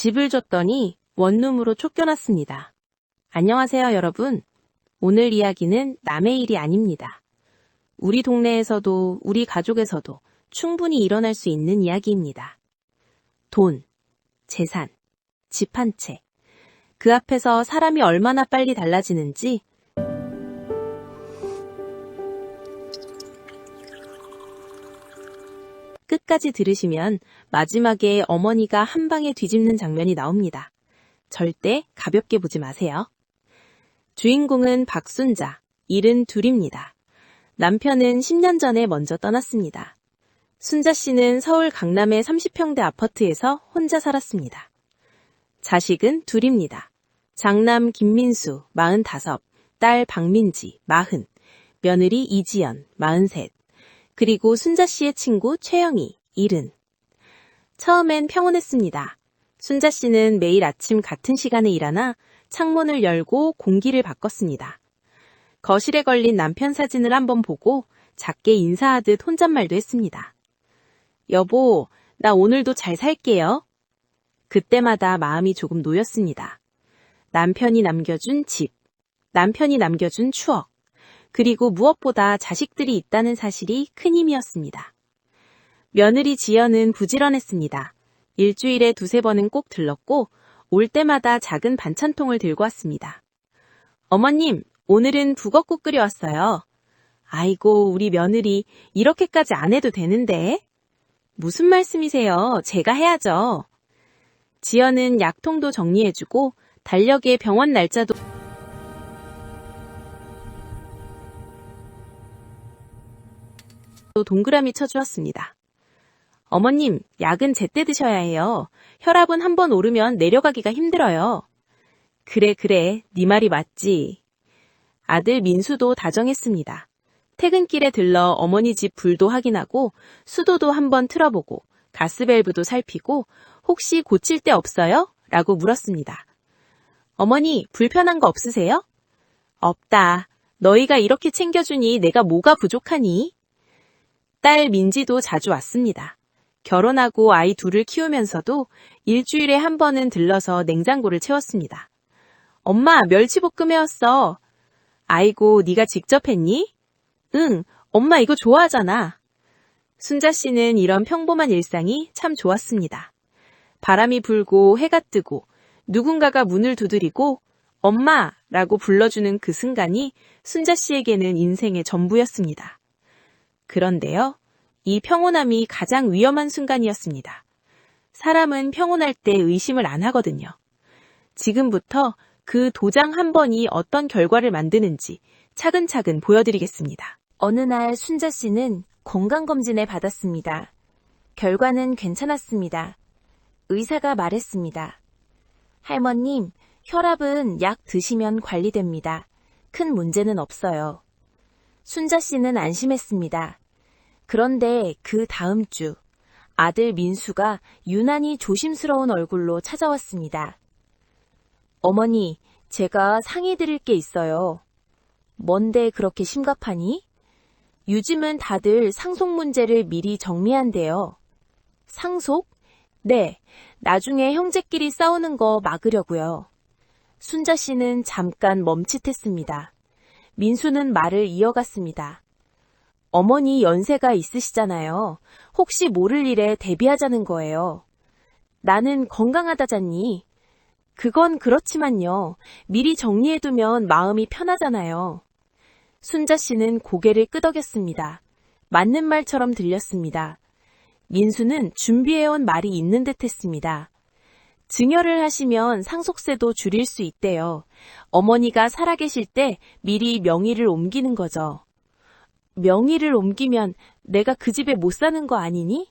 집을 줬더니 원룸으로 쫓겨났습니다. 안녕하세요, 여러분. 오늘 이야기는 남의 일이 아닙니다. 우리 동네에서도 우리 가족에서도 충분히 일어날 수 있는 이야기입니다. 돈, 재산, 집 한 채. 그 앞에서 사람이 얼마나 빨리 달라지는지 끝까지 들으시면 마지막에 어머니가 한 방에 뒤집는 장면이 나옵니다. 절대 가볍게 보지 마세요. 주인공은 박순자, 72입니다. 남편은 10년 전에 먼저 떠났습니다. 순자 씨는 서울 강남의 30평대 아파트에서 혼자 살았습니다. 자식은 둘입니다. 장남 김민수, 45, 딸 박민지, 40, 며느리 이지연, 43, 그리고 순자 씨의 친구 최영희, 70. 처음엔 평온했습니다. 순자 씨는 매일 아침 같은 시간에 일어나 창문을 열고 공기를 바꿨습니다. 거실에 걸린 남편 사진을 한번 보고 작게 인사하듯 혼잣말도 했습니다. 여보, 나 오늘도 잘 살게요. 그때마다 마음이 조금 놓였습니다. 남편이 남겨준 집, 남편이 남겨준 추억, 그리고 무엇보다 자식들이 있다는 사실이 큰 힘이었습니다. 며느리 지연은 부지런했습니다. 일주일에 2-3번은 꼭 들렀고 올 때마다 작은 반찬통을 들고 왔습니다. 어머님, 오늘은 북엇국 끓여왔어요. 아이고, 우리 며느리 이렇게까지 안 해도 되는데. 무슨 말씀이세요? 제가 해야죠. 지연은 약통도 정리해주고 달력에 병원 날짜도 동그라미 쳐주었습니다. 어머님, 약은 제때 드셔야 해요. 혈압은 한번 오르면 내려가기가 힘들어요. 그래, 네 말이 맞지. 아들 민수도 다정했습니다. 퇴근길에 들러 어머니 집 불도 확인하고 수도도 한번 틀어보고 가스밸브도 살피고 혹시 고칠 데 없어요? 라고 물었습니다. 어머니, 불편한 거 없으세요? 없다. 너희가 이렇게 챙겨주니 내가 뭐가 부족하니? 딸 민지도 자주 왔습니다. 결혼하고 아이 둘을 키우면서도 일주일에 한 번은 들러서 냉장고를 채웠습니다. 엄마, 멸치볶음 해왔어. 아이고, 네가 직접 했니? 응, 엄마 이거 좋아하잖아. 순자 씨는 이런 평범한 일상이 참 좋았습니다. 바람이 불고 해가 뜨고 누군가가 문을 두드리고 엄마라고 불러주는 그 순간이 순자 씨에게는 인생의 전부였습니다. 그런데요, 이 평온함이 가장 위험한 순간이었습니다. 사람은 평온할 때 의심을 안 하거든요. 지금부터 그 도장 한 번이 어떤 결과를 만드는지 차근차근 보여드리겠습니다. 어느 날 순자 씨는 건강검진을 받았습니다. 결과는 괜찮았습니다. 의사가 말했습니다. 할머님, 혈압은 약 드시면 관리됩니다. 큰 문제는 없어요. 순자 씨는 안심했습니다. 그런데 그 다음 주 아들 민수가 유난히 조심스러운 얼굴로 찾아왔습니다. 어머니, 제가 상의 드릴 게 있어요. 뭔데 그렇게 심각하니? 요즘은 다들 상속 문제를 미리 정리한대요. 상속? 네, 나중에 형제끼리 싸우는 거 막으려고요. 순자 씨는 잠깐 멈칫했습니다. 민수는 말을 이어갔습니다. 어머니 연세가 있으시잖아요. 혹시 모를 일에 대비하자는 거예요. 나는 건강하다잖니. 그건 그렇지만요. 미리 정리해두면 마음이 편하잖아요. 순자 씨는 고개를 끄덕였습니다. 맞는 말처럼 들렸습니다. 민수는 준비해온 말이 있는 듯 했습니다. 증여를 하시면 상속세도 줄일 수 있대요. 어머니가 살아계실 때 미리 명의를 옮기는 거죠. 명의를 옮기면 내가 그 집에 못 사는 거 아니니?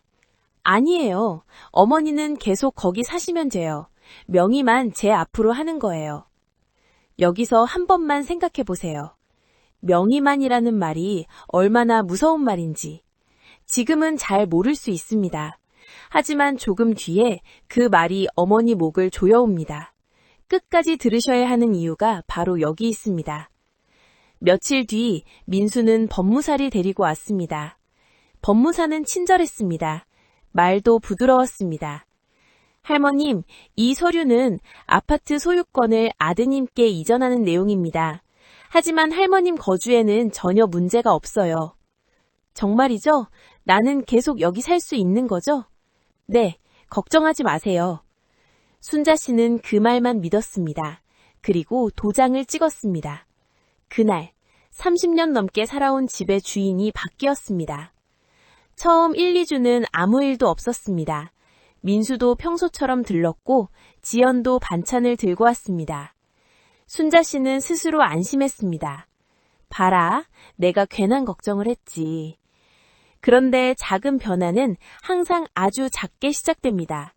아니에요. 어머니는 계속 거기 사시면 돼요. 명의만 제 앞으로 하는 거예요. 여기서 한 번만 생각해 보세요. 명의만이라는 말이 얼마나 무서운 말인지. 지금은 잘 모를 수 있습니다. 하지만 조금 뒤에 그 말이 어머니 목을 조여옵니다. 끝까지 들으셔야 하는 이유가 바로 여기 있습니다. 며칠 뒤 민수는 법무사를 데리고 왔습니다. 법무사는 친절했습니다. 말도 부드러웠습니다. 할머님, 이 서류는 아파트 소유권을 아드님께 이전하는 내용입니다. 하지만 할머님 거주에는 전혀 문제가 없어요. 정말이죠? 나는 계속 여기 살 수 있는 거죠? 네, 걱정하지 마세요. 순자 씨는 그 말만 믿었습니다. 그리고 도장을 찍었습니다. 그날 30년 넘게 살아온 집의 주인이 바뀌었습니다. 처음 1, 2주는 아무 일도 없었습니다. 민수도 평소처럼 들렀고 지연도 반찬을 들고 왔습니다. 순자 씨는 스스로 안심했습니다. 봐라, 내가 괜한 걱정을 했지. 그런데 작은 변화는 항상 아주 작게 시작됩니다.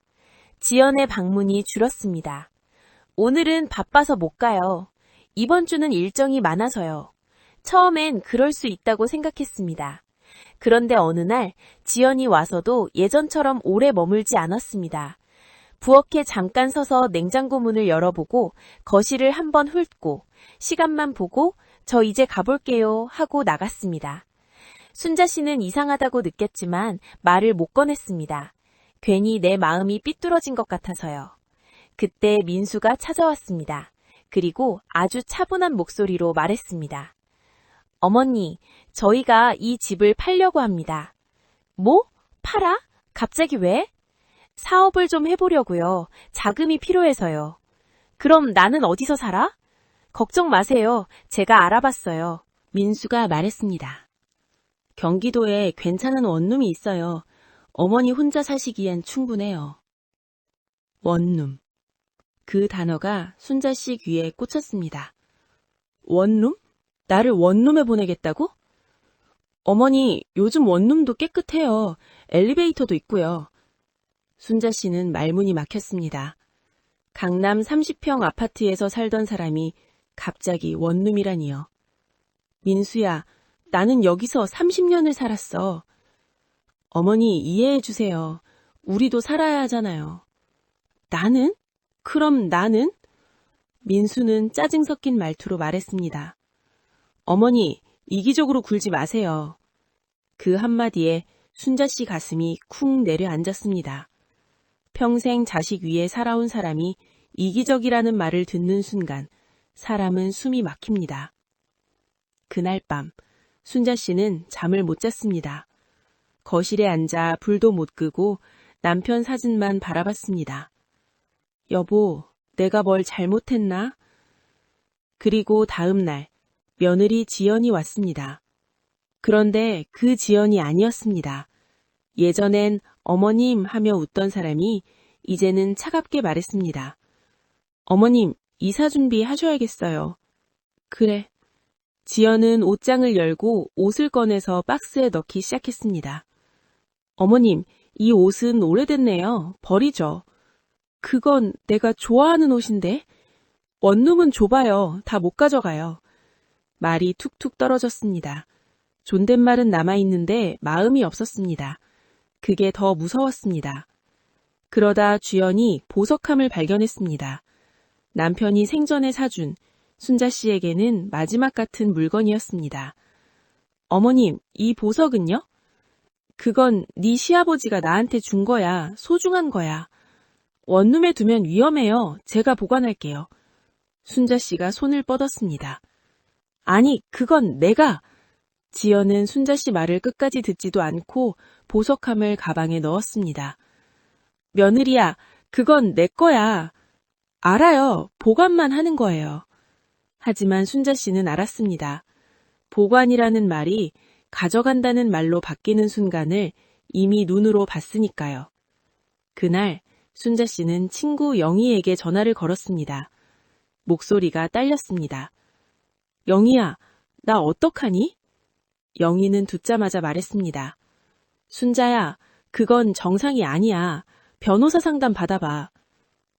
지연의 방문이 줄었습니다. 오늘은 바빠서 못 가요. 이번 주는 일정이 많아서요. 처음엔 그럴 수 있다고 생각했습니다. 그런데 어느 날 지연이 와서도 예전처럼 오래 머물지 않았습니다. 부엌에 잠깐 서서 냉장고 문을 열어보고 거실을 한번 훑고 시간만 보고 저 이제 가볼게요 하고 나갔습니다. 순자 씨는 이상하다고 느꼈지만 말을 못 꺼냈습니다. 괜히 내 마음이 삐뚤어진 것 같아서요. 그때 민수가 찾아왔습니다. 그리고 아주 차분한 목소리로 말했습니다. 어머니, 저희가 이 집을 팔려고 합니다. 뭐? 팔아? 갑자기 왜? 사업을 좀 해보려고요. 자금이 필요해서요. 그럼 나는 어디서 살아? 걱정 마세요. 제가 알아봤어요. 민수가 말했습니다. 경기도에 괜찮은 원룸이 있어요. 어머니 혼자 사시기엔 충분해요. 원룸. 그 단어가 순자 씨 귀에 꽂혔습니다. 원룸? 나를 원룸에 보내겠다고? 어머니, 요즘 원룸도 깨끗해요. 엘리베이터도 있고요. 순자 씨는 말문이 막혔습니다. 강남 30평 아파트에서 살던 사람이 갑자기 원룸이라니요. 민수야, 나는 여기서 30년을 살았어. 어머니, 이해해 주세요. 우리도 살아야 하잖아요. 나는? 그럼 나는? 민수는 짜증 섞인 말투로 말했습니다. 어머니, 이기적으로 굴지 마세요. 그 한마디에 순자 씨 가슴이 쿵 내려앉았습니다. 평생 자식 위에 살아온 사람이 이기적이라는 말을 듣는 순간 사람은 숨이 막힙니다. 그날 밤 순자 씨는 잠을 못 잤습니다. 거실에 앉아 불도 못 끄고 남편 사진만 바라봤습니다. 여보, 내가 뭘 잘못했나? 그리고 다음 날 며느리 지연이 왔습니다. 그런데 그 지연이 아니었습니다. 예전엔 어머님 하며 웃던 사람이 이제는 차갑게 말했습니다. 어머님, 이사 준비하셔야겠어요. 그래. 지연은 옷장을 열고 옷을 꺼내서 박스에 넣기 시작했습니다. 어머님, 이 옷은 오래됐네요. 버리죠. 그건 내가 좋아하는 옷인데. 원룸은 좁아요. 다 못 가져가요. 말이 툭툭 떨어졌습니다. 존댓말은 남아있는데 마음이 없었습니다. 그게 더 무서웠습니다. 그러다 주연이 보석함을 발견했습니다. 남편이 생전에 사준 순자 씨에게는 마지막 같은 물건이었습니다. 어머님, 이 보석은요? 그건 네 시아버지가 나한테 준 거야. 소중한 거야. 원룸에 두면 위험해요. 제가 보관할게요. 순자 씨가 손을 뻗었습니다. 아니, 그건 내가... 지연은 순자 씨 말을 끝까지 듣지도 않고 보석함을 가방에 넣었습니다. 며느리야, 그건 내 거야. 알아요. 보관만 하는 거예요. 하지만 순자 씨는 알았습니다. 보관이라는 말이 가져간다는 말로 바뀌는 순간을 이미 눈으로 봤으니까요. 그날 순자 씨는 친구 영희에게 전화를 걸었습니다. 목소리가 딸렸습니다. 영희야, 나 어떡하니? 영희는 듣자마자 말했습니다. 순자야, 그건 정상이 아니야. 변호사 상담 받아봐.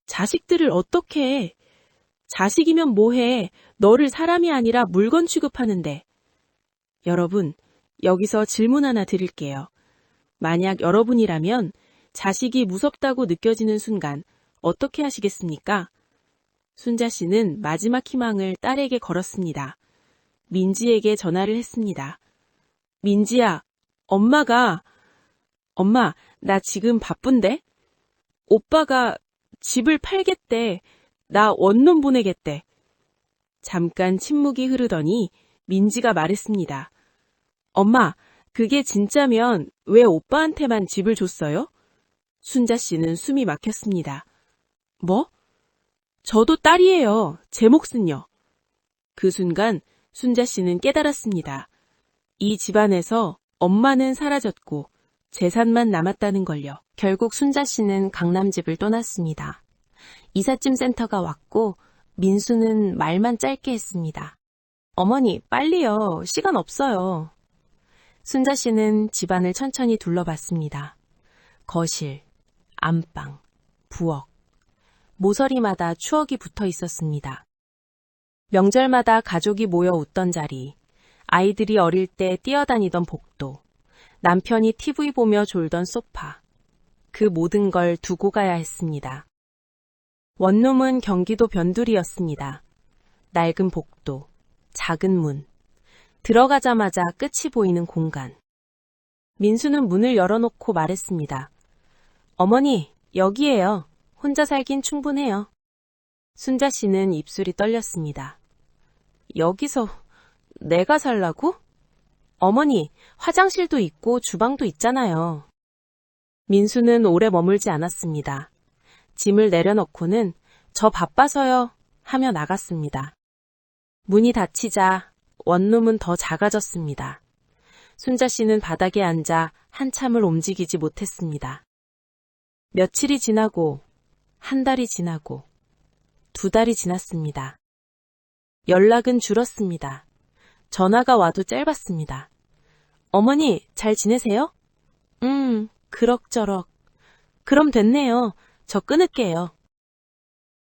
자식들을 어떻게 해? 자식이면 뭐해? 너를 사람이 아니라 물건 취급하는데. 여러분, 여기서 질문 하나 드릴게요. 만약 여러분이라면 자식이 무섭다고 느껴지는 순간 어떻게 하시겠습니까? 순자 씨는 마지막 희망을 딸에게 걸었습니다. 민지에게 전화를 했습니다. 민지야, 엄마, 나 지금 바쁜데? 오빠가 집을 팔겠대. 나 원룸 보내겠대. 잠깐 침묵이 흐르더니 민지가 말했습니다. 엄마, 그게 진짜면 왜 오빠한테만 집을 줬어요? 순자 씨는 숨이 막혔습니다. 뭐? 저도 딸이에요. 제 몫은요. 그 순간 순자 씨는 깨달았습니다. 이 집안에서 엄마는 사라졌고 재산만 남았다는 걸요. 결국 순자 씨는 강남집을 떠났습니다. 이삿짐 센터가 왔고 민수는 말만 짧게 했습니다. 어머니, 빨리요. 시간 없어요. 순자 씨는 집안을 천천히 둘러봤습니다. 거실, 안방, 부엌, 모서리마다 추억이 붙어 있었습니다. 명절마다 가족이 모여 웃던 자리, 아이들이 어릴 때 뛰어다니던 복도, 남편이 TV 보며 졸던 소파, 그 모든 걸 두고 가야 했습니다. 원룸은 경기도 변두리였습니다. 낡은 복도, 작은 문, 들어가자마자 끝이 보이는 공간. 민수는 문을 열어놓고 말했습니다. 어머니, 여기에요. 혼자 살긴 충분해요. 순자 씨는 입술이 떨렸습니다. 여기서 내가 살라고? 어머니, 화장실도 있고 주방도 있잖아요. 민수는 오래 머물지 않았습니다. 짐을 내려놓고는 저 바빠서요 하며 나갔습니다. 문이 닫히자 원룸은 더 작아졌습니다. 순자 씨는 바닥에 앉아 한참을 움직이지 못했습니다. 며칠이 지나고 한 달이 지나고 2달이 지났습니다. 연락은 줄었습니다. 전화가 와도 짧았습니다. 어머니, 잘 지내세요? 그럭저럭. 그럼 됐네요. 저 끊을게요.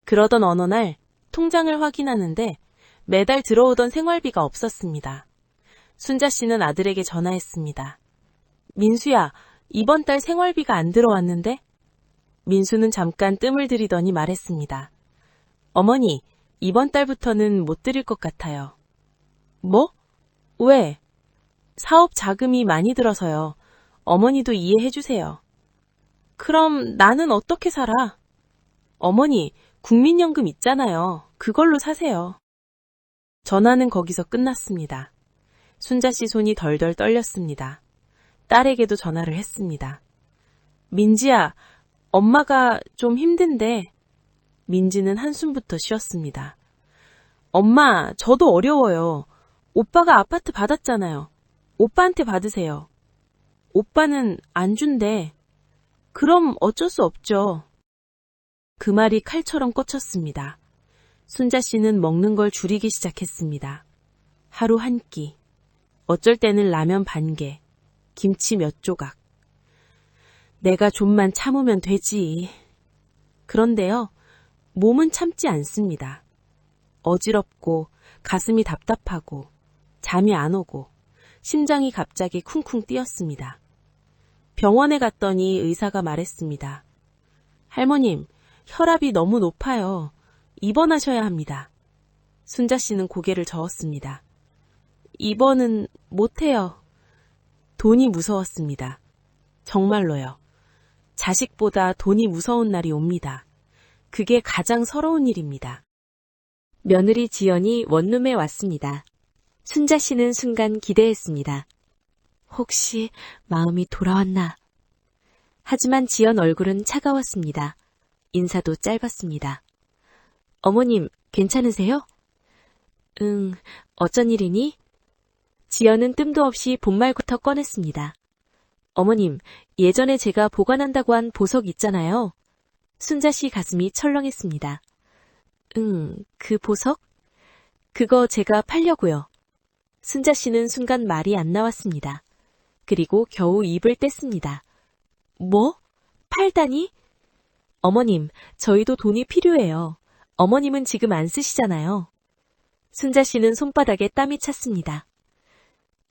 그러던 어느 날 통장을 확인하는데 매달 들어오던 생활비가 없었습니다. 순자 씨는 아들에게 전화했습니다. 민수야, 이번 달 생활비가 안 들어왔는데? 민수는 잠깐 뜸을 들이더니 말했습니다. 어머니, 이번 달부터는 못 드릴 것 같아요. 뭐? 왜? 사업 자금이 많이 들어서요. 어머니도 이해해 주세요. 그럼 나는 어떻게 살아? 어머니, 국민연금 있잖아요. 그걸로 사세요. 전화는 거기서 끝났습니다. 순자 씨 손이 덜덜 떨렸습니다. 딸에게도 전화를 했습니다. 민지야, 엄마가 좀 힘든데. 민지는 한숨부터 쉬었습니다. 엄마, 저도 어려워요. 오빠가 아파트 받았잖아요. 오빠한테 받으세요. 오빠는 안 준대. 그럼 어쩔 수 없죠. 그 말이 칼처럼 꽂혔습니다. 순자 씨는 먹는 걸 줄이기 시작했습니다. 하루 한 끼, 어쩔 때는 라면 반 개, 김치 몇 조각. 내가 좀만 참으면 되지. 그런데요, 몸은 참지 않습니다. 어지럽고 가슴이 답답하고 잠이 안 오고 심장이 갑자기 쿵쿵 뛰었습니다. 병원에 갔더니 의사가 말했습니다. 할머님, 혈압이 너무 높아요. 입원하셔야 합니다. 순자 씨는 고개를 저었습니다. 입원은 못해요. 돈이 무서웠습니다. 정말로요. 자식보다 돈이 무서운 날이 옵니다. 그게 가장 서러운 일입니다. 며느리 지연이 원룸에 왔습니다. 순자 씨는 순간 기대했습니다. 혹시 마음이 돌아왔나? 하지만 지연 얼굴은 차가웠습니다. 인사도 짧았습니다. 어머님, 괜찮으세요? 응, 어쩐 일이니? 지연은 뜸도 없이 본말부터 꺼냈습니다. 어머님, 예전에 제가 보관한다고 한 보석 있잖아요. 순자 씨 가슴이 철렁했습니다. 그 보석? 그거 제가 팔려고요. 순자 씨는 순간 말이 안 나왔습니다. 그리고 겨우 입을 뗐습니다. 뭐? 팔다니? 어머님, 저희도 돈이 필요해요. 어머님은 지금 안 쓰시잖아요. 순자 씨는 손바닥에 땀이 찼습니다.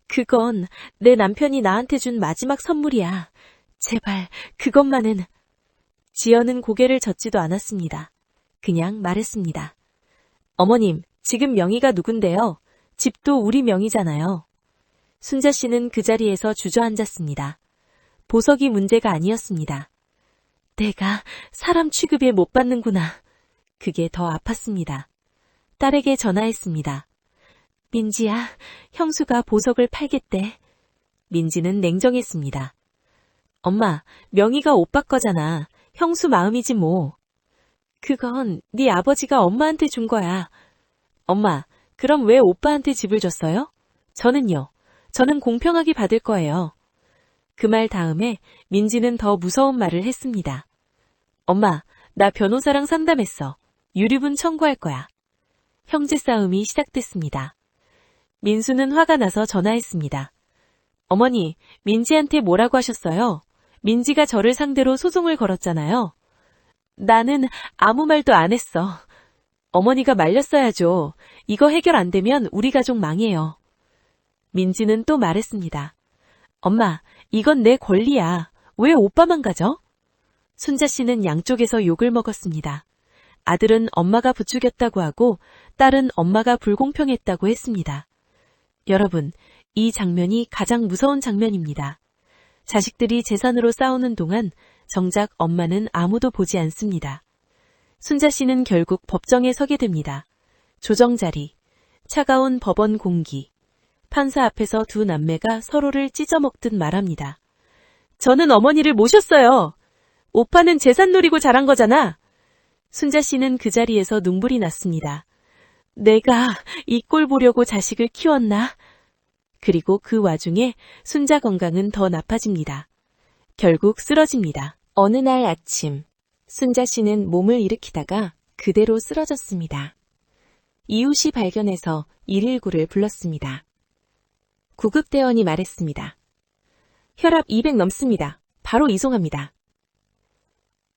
그건 내 남편이 나한테 준 마지막 선물이야. 제발 그것만은. 지연은 고개를 젓지도 않았습니다. 그냥 말했습니다. 어머님, 지금 명의가 누군데요? 집도 우리 명의잖아요. 순자 씨는 그 자리에서 주저앉았습니다. 보석이 문제가 아니었습니다. 내가 사람 취급에 못 받는구나. 그게 더 아팠습니다. 딸에게 전화했습니다. 민지야, 형수가 보석을 팔겠대. 민지는 냉정했습니다. 엄마, 명의가 오빠 거잖아. 형수 마음이지 뭐. 그건 네 아버지가 엄마한테 준 거야. 엄마, 그럼 왜 오빠한테 집을 줬어요? 저는요. 저는 공평하게 받을 거예요. 그 말 다음에 민지는 더 무서운 말을 했습니다. 엄마, 나 변호사랑 상담했어. 유류분 청구할 거야. 형제 싸움이 시작됐습니다. 민수는 화가 나서 전화했습니다. 어머니, 민지한테 뭐라고 하셨어요? 민지가 저를 상대로 소송을 걸었잖아요. 나는 아무 말도 안 했어. 어머니가 말렸어야죠. 이거 해결 안 되면 우리 가족 망해요. 민지는 또 말했습니다. 엄마, 이건 내 권리야. 왜 오빠만 가져? 순자 씨는 양쪽에서 욕을 먹었습니다. 아들은 엄마가 부추겼다고 하고 딸은 엄마가 불공평했다고 했습니다. 여러분, 이 장면이 가장 무서운 장면입니다. 자식들이 재산으로 싸우는 동안 정작 엄마는 아무도 보지 않습니다. 순자 씨는 결국 법정에 서게 됩니다. 조정자리, 차가운 법원 공기, 판사 앞에서 두 남매가 서로를 찢어먹듯 말합니다. 저는 어머니를 모셨어요. 오빠는 재산 노리고 자란 거잖아. 순자 씨는 그 자리에서 눈물이 났습니다. 내가 이 꼴 보려고 자식을 키웠나? 그리고 그 와중에 순자 건강은 더 나빠집니다. 결국 쓰러집니다. 어느 날 아침, 순자 씨는 몸을 일으키다가 그대로 쓰러졌습니다. 이웃이 발견해서 119를 불렀습니다. 구급대원이 말했습니다. 혈압 200 넘습니다. 바로 이송합니다.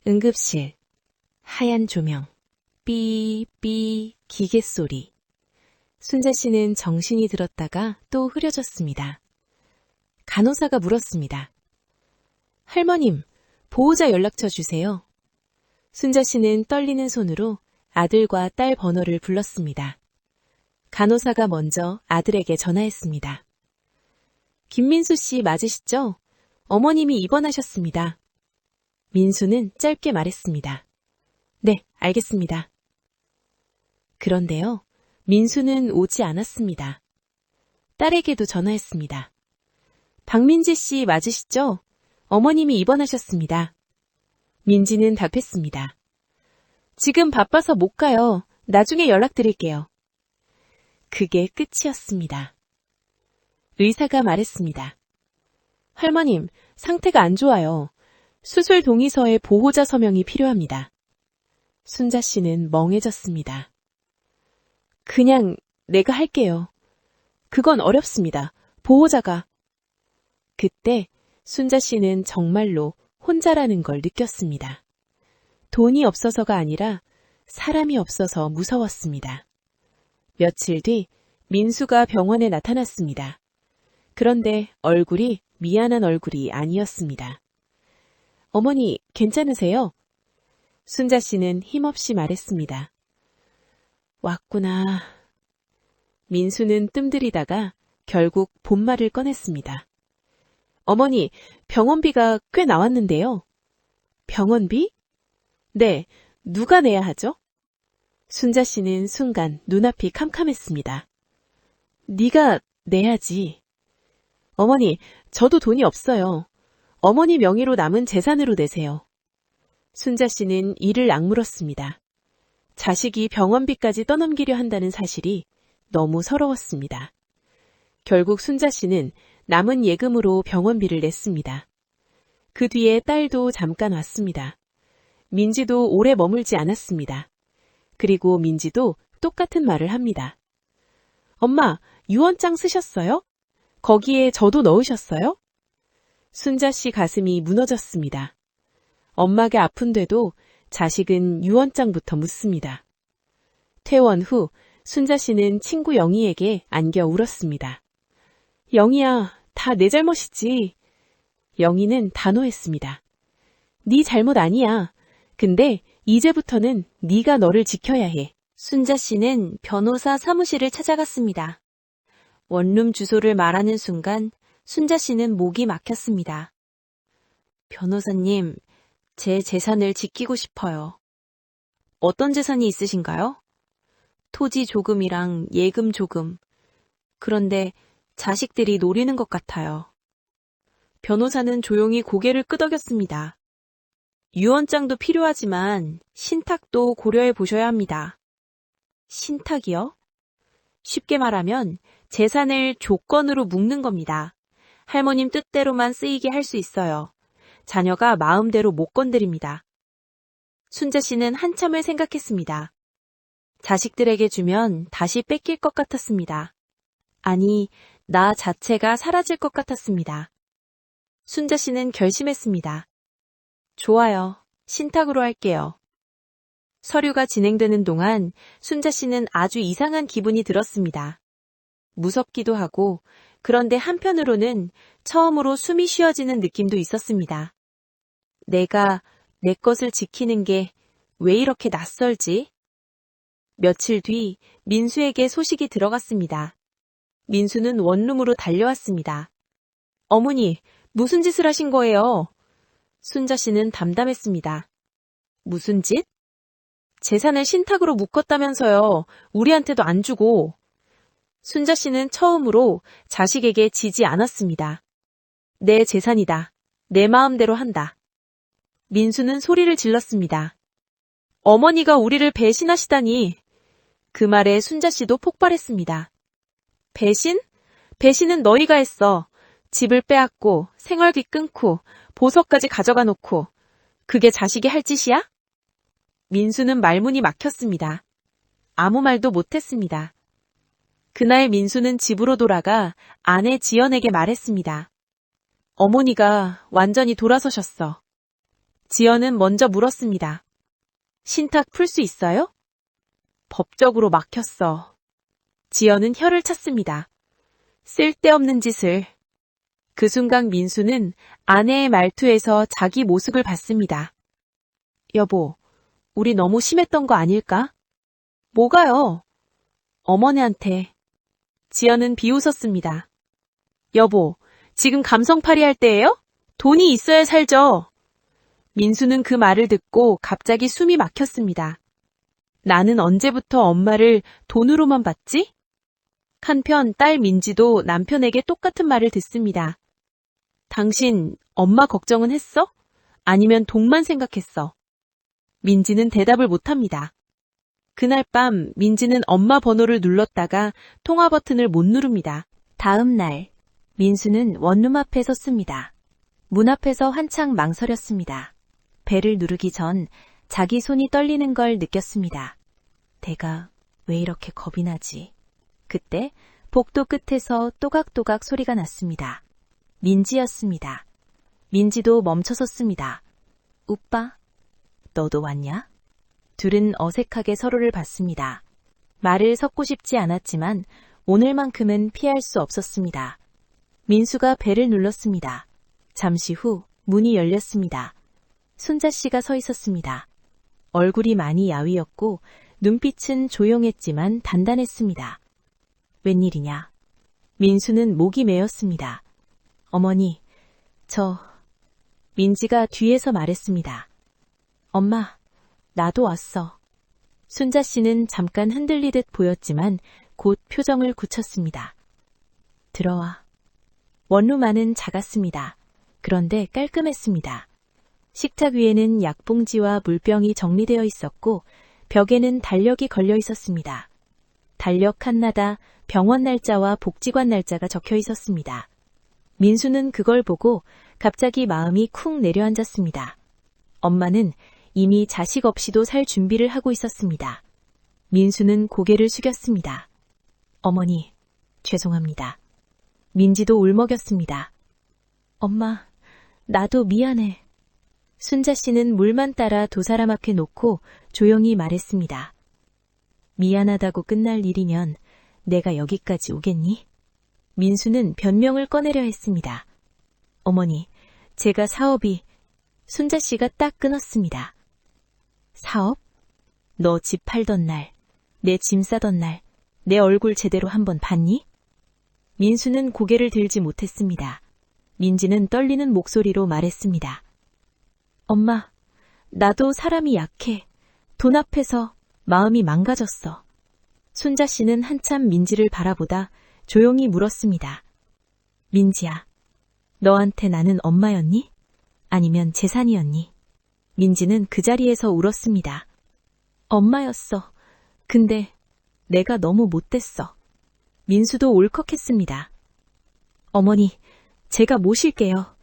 응급실, 하얀 조명, 삐삐 기계 소리. 순자 씨는 정신이 들었다가 또 흐려졌습니다. 간호사가 물었습니다. 할머님, 보호자 연락처 주세요. 순자 씨는 떨리는 손으로 아들과 딸 번호를 불렀습니다. 간호사가 먼저 아들에게 전화했습니다. 김민수 씨 맞으시죠? 어머님이 입원하셨습니다. 민수는 짧게 말했습니다. 네, 알겠습니다. 그런데요, 민수는 오지 않았습니다. 딸에게도 전화했습니다. 박민지 씨 맞으시죠? 어머님이 입원하셨습니다. 민지는 답했습니다. 지금 바빠서 못 가요. 나중에 연락드릴게요. 그게 끝이었습니다. 의사가 말했습니다. 할머님, 상태가 안 좋아요. 수술 동의서에 보호자 서명이 필요합니다. 순자 씨는 멍해졌습니다. 그냥 내가 할게요. 그건 어렵습니다. 보호자가. 그때 순자 씨는 정말로 혼자라는 걸 느꼈습니다. 돈이 없어서가 아니라 사람이 없어서 무서웠습니다. 며칠 뒤 민수가 병원에 나타났습니다. 그런데 얼굴이 미안한 얼굴이 아니었습니다. 어머니, 괜찮으세요? 순자 씨는 힘없이 말했습니다. 왔구나. 민수는 뜸들이다가 결국 본말을 꺼냈습니다. 어머니, 병원비가 꽤 나왔는데요. 병원비? 네, 누가 내야 하죠? 순자 씨는 순간 눈앞이 캄캄했습니다. 네가 내야지. 어머니, 저도 돈이 없어요. 어머니 명의로 남은 재산으로 내세요. 순자 씨는 이를 악물었습니다. 자식이 병원비까지 떠넘기려 한다는 사실이 너무 서러웠습니다. 결국 순자 씨는 남은 예금으로 병원비를 냈습니다. 그 뒤에 딸도 잠깐 왔습니다. 민지도 오래 머물지 않았습니다. 그리고 민지도 똑같은 말을 합니다. 엄마, 유언장 쓰셨어요? 거기에 저도 넣으셨어요? 순자 씨 가슴이 무너졌습니다. 엄마가 아픈데도 자식은 유언장부터 묻습니다. 퇴원 후 순자 씨는 친구 영희에게 안겨 울었습니다. 영희야, 다 내 잘못이지. 영희는 단호했습니다. 네 잘못 아니야. 근데 이제부터는 네가 너를 지켜야 해. 순자 씨는 변호사 사무실을 찾아갔습니다. 원룸 주소를 말하는 순간 순자 씨는 목이 막혔습니다. 변호사님, 제 재산을 지키고 싶어요. 어떤 재산이 있으신가요? 토지 조금이랑 예금 조금. 그런데 자식들이 노리는 것 같아요. 변호사는 조용히 고개를 끄덕였습니다. 유언장도 필요하지만 신탁도 고려해 보셔야 합니다. 신탁이요? 쉽게 말하면 재산을 조건으로 묶는 겁니다. 할머님 뜻대로만 쓰이게 할 수 있어요. 자녀가 마음대로 못 건드립니다. 순자 씨는 한참을 생각했습니다. 자식들에게 주면 다시 뺏길 것 같았습니다. 아니, 나 자체가 사라질 것 같았습니다. 순자 씨는 결심했습니다. 좋아요. 신탁으로 할게요. 서류가 진행되는 동안 순자 씨는 아주 이상한 기분이 들었습니다. 무섭기도 하고, 그런데 한편으로는 처음으로 숨이 쉬어지는 느낌도 있었습니다. 내가 내 것을 지키는 게 왜 이렇게 낯설지? 며칠 뒤 민수에게 소식이 들어갔습니다. 민수는 원룸으로 달려왔습니다. 어머니, 무슨 짓을 하신 거예요? 순자 씨는 담담했습니다. 무슨 짓? 재산을 신탁으로 묶었다면서요. 우리한테도 안 주고. 순자 씨는 처음으로 자식에게 지지 않았습니다. 내 재산이다. 내 마음대로 한다. 민수는 소리를 질렀습니다. 어머니가 우리를 배신하시다니. 그 말에 순자 씨도 폭발했습니다. 배신? 배신은 너희가 했어. 집을 빼앗고 생활비 끊고 보석까지 가져가 놓고. 그게 자식이 할 짓이야? 민수는 말문이 막혔습니다. 아무 말도 못했습니다. 그날 민수는 집으로 돌아가 아내 지연에게 말했습니다. 어머니가 완전히 돌아서셨어. 지연은 먼저 물었습니다. 신탁 풀 수 있어요? 법적으로 막혔어. 지연은 혀를 찼습니다. 쓸데없는 짓을. 그 순간 민수는 아내의 말투에서 자기 모습을 봤습니다. 여보, 우리 너무 심했던 거 아닐까? 뭐가요? 어머니한테. 지연은 비웃었습니다. 여보, 지금 감성팔이 할 때예요? 돈이 있어야 살죠. 민수는 그 말을 듣고 갑자기 숨이 막혔습니다. 나는 언제부터 엄마를 돈으로만 봤지? 한편 딸 민지도 남편에게 똑같은 말을 듣습니다. 당신 엄마 걱정은 했어? 아니면 돈만 생각했어? 민지는 대답을 못합니다. 그날 밤 민지는 엄마 번호를 눌렀다가 통화 버튼을 못 누릅니다. 다음 날 민수는 원룸 앞에 섰습니다. 문 앞에서 한창 망설였습니다. 벨을 누르기 전 자기 손이 떨리는 걸 느꼈습니다. 내가 왜 이렇게 겁이 나지? 그때 복도 끝에서 또각또각 소리가 났습니다. 민지였습니다. 민지도 멈춰섰습니다. 오빠, 너도 왔냐? 둘은 어색하게 서로를 봤습니다. 말을 섞고 싶지 않았지만 오늘만큼은 피할 수 없었습니다. 민수가 벨을 눌렀습니다. 잠시 후 문이 열렸습니다. 순자 씨가 서 있었습니다. 얼굴이 많이 야위었고 눈빛은 조용했지만 단단했습니다. 웬일이냐? 민수는 목이 메었습니다. 어머니, 민지가 뒤에서 말했습니다. 엄마, 나도 왔어. 순자 씨는 잠깐 흔들리듯 보였지만 곧 표정을 굳혔습니다. 들어와. 원룸 안은 작았습니다. 그런데 깔끔했습니다. 식탁 위에는 약봉지와 물병이 정리되어 있었고 벽에는 달력이 걸려 있었습니다. 달력 하나다 병원 날짜와 복지관 날짜가 적혀 있었습니다. 민수는 그걸 보고 갑자기 마음이 쿵 내려앉았습니다. 엄마는 이미 자식 없이도 살 준비를 하고 있었습니다. 민수는 고개를 숙였습니다. 어머니, 죄송합니다. 민지도 울먹였습니다. 엄마, 나도 미안해. 순자 씨는 물만 따라 두 사람 앞에 놓고 조용히 말했습니다. 미안하다고 끝날 일이면 내가 여기까지 오겠니? 민수는 변명을 꺼내려 했습니다. 어머니, 제가 사업이... 순자 씨가 딱 끊었습니다. 사업? 너 집 팔던 날, 내 짐 싸던 날, 내 얼굴 제대로 한번 봤니? 민수는 고개를 들지 못했습니다. 민지는 떨리는 목소리로 말했습니다. 엄마, 나도 사람이 약해. 돈 앞에서 마음이 망가졌어. 순자 씨는 한참 민지를 바라보다 조용히 물었습니다. 민지야, 너한테 나는 엄마였니? 아니면 재산이었니? 민지는 그 자리에서 울었습니다. 엄마였어. 근데 내가 너무 못됐어. 민수도 울컥했습니다. 어머니, 제가 모실게요.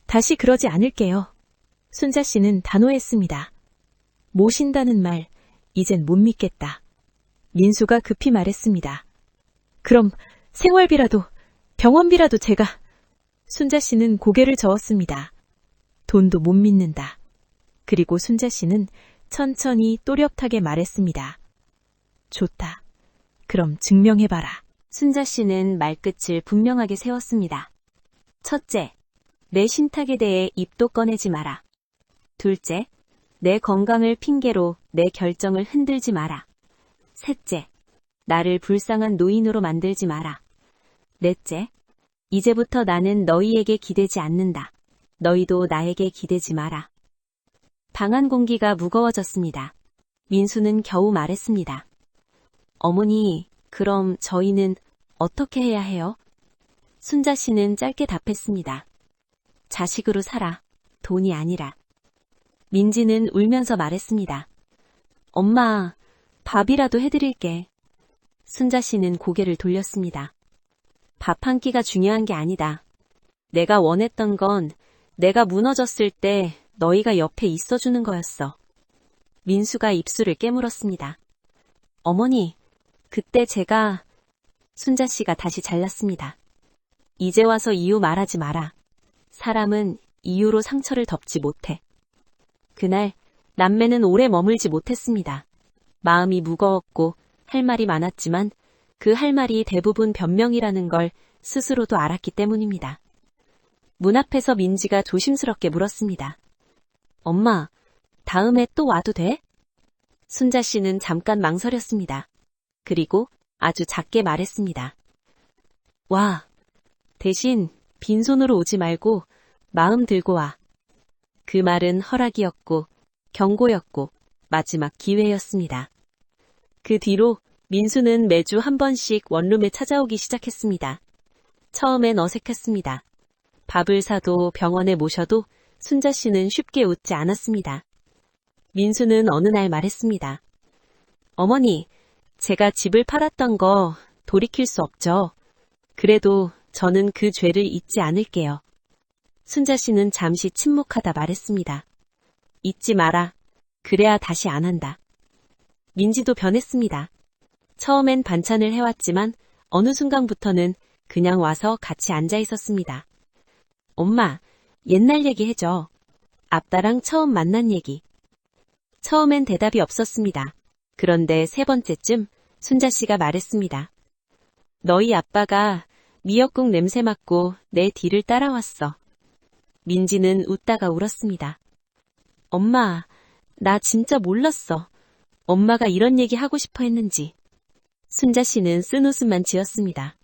다시 그러지 않을게요. 순자 씨는 단호했습니다. 모신다는 말, 이젠 못 믿겠다. 민수가 급히 말했습니다. 그럼 생활비라도, 병원비라도 제가... 순자 씨는 고개를 저었습니다. 돈도 못 믿는다. 그리고 순자 씨는 천천히 또렷하게 말했습니다. 좋다. 그럼 증명해봐라. 순자 씨는 말끝을 분명하게 세웠습니다. 첫째, 내 신탁에 대해 입도 꺼내지 마라. 둘째, 내 건강을 핑계로 내 결정을 흔들지 마라. 셋째, 나를 불쌍한 노인으로 만들지 마라. 넷째, 이제부터 나는 너희에게 기대지 않는다. 너희도 나에게 기대지 마라. 방 안 공기가 무거워졌습니다. 민수는 겨우 말했습니다. 어머니, 그럼 저희는 어떻게 해야 해요? 순자 씨는 짧게 답했습니다. 자식으로 살아. 돈이 아니라. 민지는 울면서 말했습니다. 엄마, 밥이라도 해드릴게. 순자 씨는 고개를 돌렸습니다. 밥 한 끼가 중요한 게 아니다. 내가 원했던 건 내가 무너졌을 때 너희가 옆에 있어주는 거였어. 민수가 입술을 깨물었습니다. 어머니, 그때 제가... 순자 씨가 다시 잘랐습니다. 이제 와서 이유 말하지 마라. 사람은 이유로 상처를 덮지 못해. 그날 남매는 오래 머물지 못했습니다. 마음이 무거웠고 할 말이 많았지만 그 할 말이 대부분 변명이라는 걸 스스로도 알았기 때문입니다. 문 앞에서 민지가 조심스럽게 물었습니다. 엄마, 다음에 또 와도 돼? 순자 씨는 잠깐 망설였습니다. 그리고 아주 작게 말했습니다. 와, 대신 빈손으로 오지 말고 마음 들고 와. 그 말은 허락이었고 경고였고 마지막 기회였습니다. 그 뒤로 민수는 매주 한 번씩 원룸에 찾아오기 시작했습니다. 처음엔 어색했습니다. 밥을 사도 병원에 모셔도 순자 씨는 쉽게 웃지 않았습니다. 민수는 어느 날 말했습니다. 어머니, 제가 집을 팔았던 거 돌이킬 수 없죠. 그래도 저는 그 죄를 잊지 않을게요. 순자 씨는 잠시 침묵하다 말했습니다. 잊지 마라. 그래야 다시 안 한다. 민지도 변했습니다. 처음엔 반찬을 해왔지만 어느 순간부터는 그냥 와서 같이 앉아 있었습니다. 엄마, 옛날 얘기 해줘. 아빠랑 처음 만난 얘기. 처음엔 대답이 없었습니다. 그런데 세 번째쯤 순자 씨가 말했습니다. 너희 아빠가 미역국 냄새 맡고 내 뒤를 따라왔어. 민지는 웃다가 울었습니다. 엄마, 나 진짜 몰랐어. 엄마가 이런 얘기 하고 싶어 했는지. 순자 씨는 쓴 웃음만 지었습니다.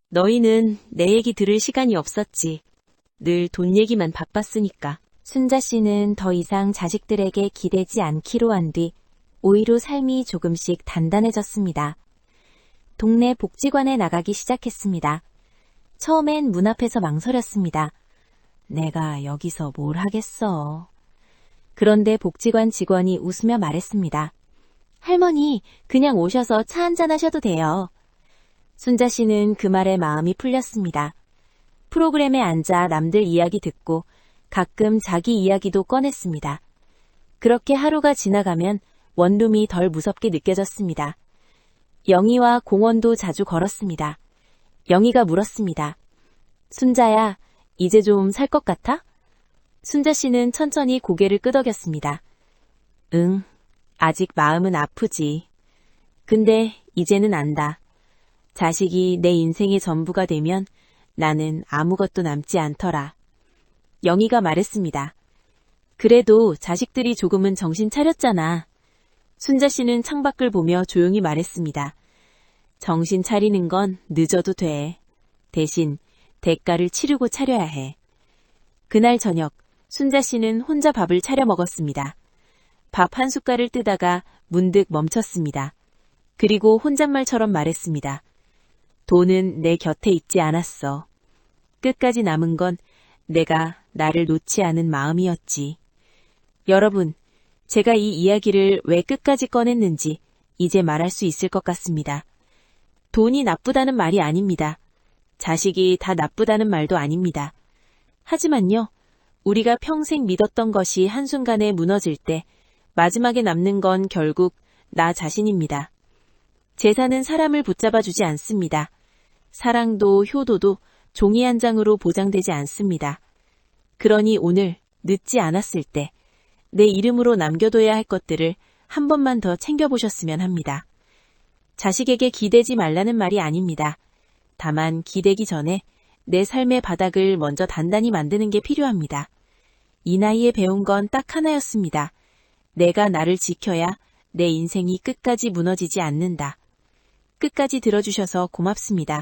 너희는 내 얘기 들을 시간이 없었지. 늘 돈 얘기만 바빴으니까. 순자 씨는 더 이상 자식들에게 기대지 않기로 한 뒤 오히려 삶이 조금씩 단단해졌습니다. 동네 복지관에 나가기 시작했습니다. 처음엔 문 앞에서 망설였습니다. 내가 여기서 뭘 하겠어. 그런데 복지관 직원이 웃으며 말했습니다. 할머니, 그냥 오셔서 차 한잔 하셔도 돼요. 순자 씨는 그 말에 마음이 풀렸습니다. 프로그램에 앉아 남들 이야기 듣고 가끔 자기 이야기도 꺼냈습니다. 그렇게 하루가 지나가면 원룸이 덜 무섭게 느껴졌습니다. 영희와 공원도 자주 걸었습니다. 영희가 물었습니다. 순자야, 이제 좀 살 것 같아? 순자 씨는 천천히 고개를 끄덕였습니다. 응, 아직 마음은 아프지. 근데 이제는 안다. 자식이 내 인생의 전부가 되면 나는 아무것도 남지 않더라. 영희가 말했습니다. 그래도 자식들이 조금은 정신 차렸잖아. 순자 씨는 창밖을 보며 조용히 말했습니다. 정신 차리는 건 늦어도 돼. 대신 대가를 치르고 차려야 해. 그날 저녁 순자 씨는 혼자 밥을 차려 먹었습니다. 밥 한 숟갈을 뜨다가 문득 멈췄습니다. 그리고 혼잣말처럼 말했습니다. 돈은 내 곁에 있지 않았어. 끝까지 남은 건 내가 나를 놓지 않은 마음이었지. 여러분, 제가 이 이야기를 왜 끝까지 꺼냈는지 이제 말할 수 있을 것 같습니다. 돈이 나쁘다는 말이 아닙니다. 자식이 다 나쁘다는 말도 아닙니다. 하지만요, 우리가 평생 믿었던 것이 한순간에 무너질 때 마지막에 남는 건 결국 나 자신입니다. 재산은 사람을 붙잡아주지 않습니다. 사랑도 효도도 종이 한 장으로 보장되지 않습니다. 그러니 오늘 늦지 않았을 때 내 이름으로 남겨둬야 할 것들을 한 번만 더 챙겨보셨으면 합니다. 자식에게 기대지 말라는 말이 아닙니다. 다만 기대기 전에 내 삶의 바닥을 먼저 단단히 만드는 게 필요합니다. 이 나이에 배운 건 딱 하나였습니다. 내가 나를 지켜야 내 인생이 끝까지 무너지지 않는다. 끝까지 들어주셔서 고맙습니다.